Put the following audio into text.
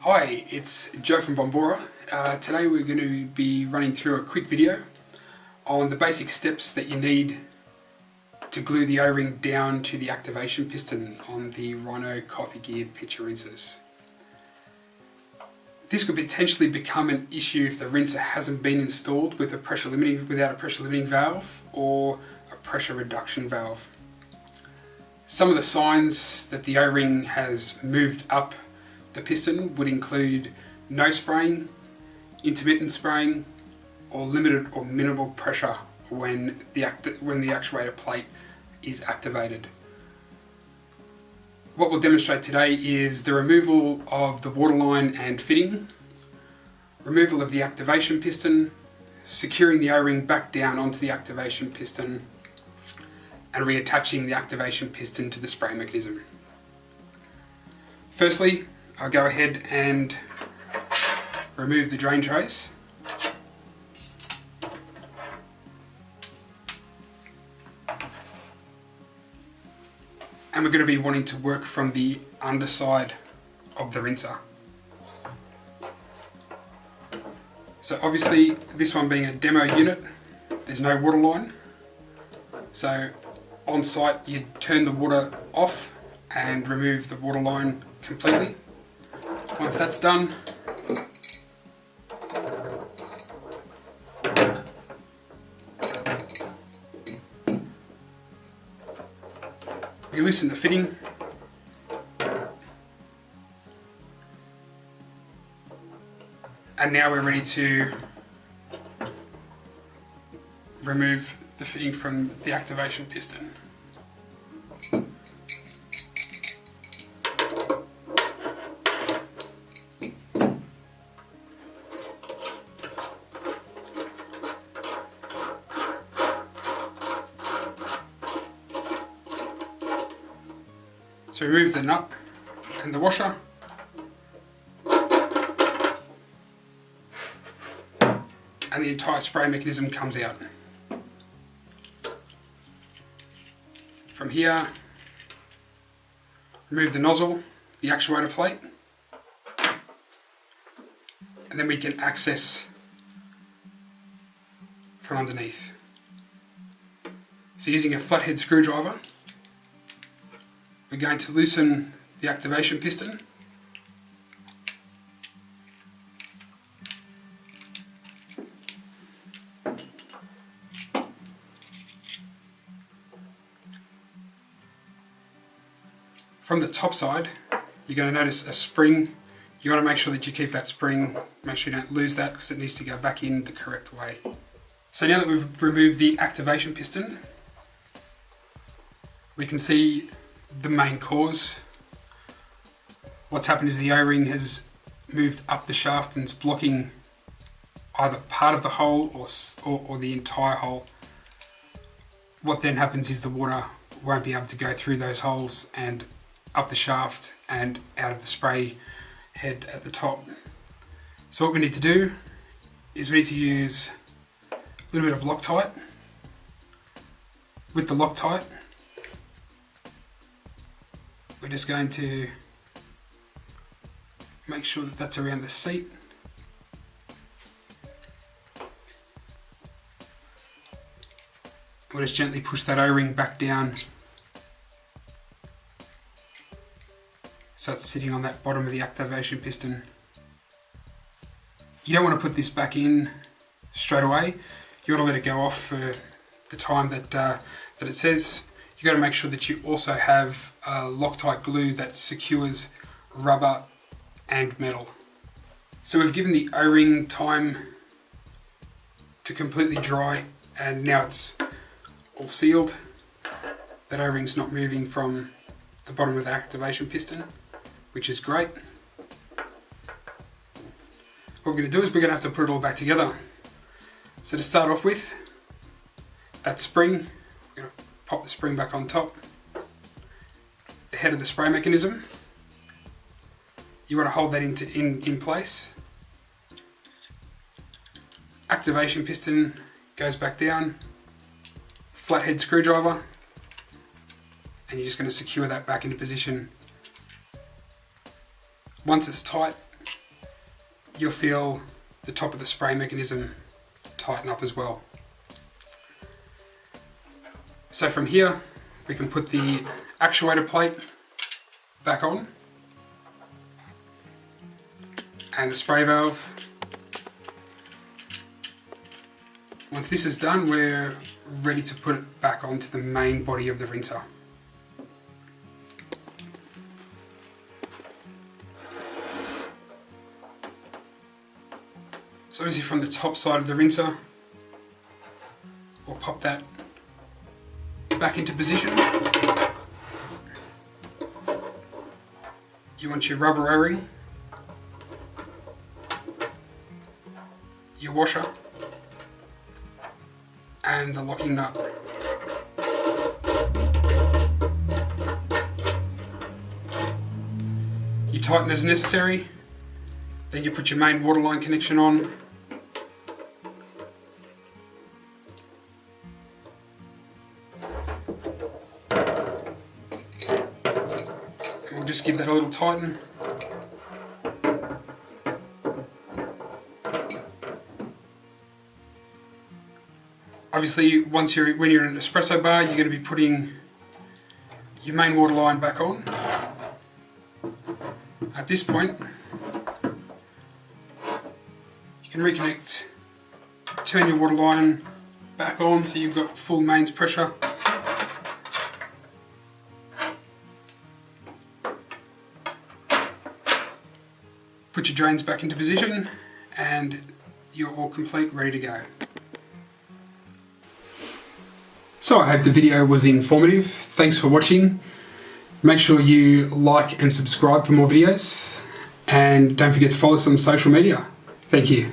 Hi, it's Joe from Bombora. Today we're going to be running through a quick video on the basic steps that you need to glue the O-ring down to the activation piston on the Rhino coffee gear pitcher rinsers. This could potentially become an issue if the rinser hasn't been installed without a pressure limiting valve or a pressure reduction valve. Some of the signs that the O-ring has moved up the piston would include no spraying, intermittent spraying, or limited or minimal pressure when the actuator plate is activated. What we'll demonstrate today is the removal of the waterline and fitting, removal of the activation piston, securing the O-ring back down onto the activation piston, and reattaching the activation piston to the spray mechanism. Firstly, I'll go ahead and remove the drain trays. And we're going to be wanting to work from the underside of the rinser. So obviously this one being a demo unit, there's no water line. So on site you'd turn the water off and remove the water line completely. Once that's done, we loosen the fitting, and now we're ready to remove the fitting from the activation piston. So remove the nut and the washer, and the entire spray mechanism comes out. From here, remove the nozzle, the actuator plate, and then we can access from underneath. So using a flathead screwdriver, we're going to loosen the activation piston, from the top side. You're going to notice a spring. You want to make sure that you keep that spring, make sure you don't lose that because it needs to go back in the correct way. So now that we've removed the activation piston, we can see the main cause. What's happened is the O-ring has moved up the shaft and it's blocking either part of the hole or the entire hole. What then happens is the water won't be able to go through those holes and up the shaft and out of the spray head at the top. So what we need to do is we need to use a little bit of Loctite. With the Loctite, we're just going to make sure that that's around the seat. We'll just gently push that O-ring back down so it's sitting on that bottom of the activation piston. You don't want to put this back in straight away. You want to let it go off for the time that it says. You've got to make sure that you also have Loctite glue that secures rubber and metal. So we've given the O-ring time to completely dry, and now it's all sealed. That O-ring's not moving from the bottom of the activation piston, which is great. What we're going to do is we're going to have to put it all back together. So to start off with, that spring, we're going to pop the spring back on top. The head of the spray mechanism, you want to hold that in place. Activation piston goes back down. Flathead screwdriver, and you're just going to secure that back into position. Once it's tight, you'll feel the top of the spray mechanism tighten up as well. So from here, we can put the actuator plate back on and the spray valve. Once this is done, we're ready to put it back onto the main body of the rinser. So obviously from the top side of the rinser, we'll pop that back into position. You want your rubber O-ring, your washer, and the locking nut. You tighten as necessary, then you put your main waterline connection on. And we'll just give that a little tighten. Obviously, when you're in an espresso bar, you're going to be putting your main water line back on. At this point, you can reconnect, turn your water line back on so you've got full mains pressure. Put your drains back into position and you're all complete, ready to go. So I hope the video was informative. Thanks for watching. Make sure you like and subscribe for more videos, and don't forget to follow us on social media. Thank you.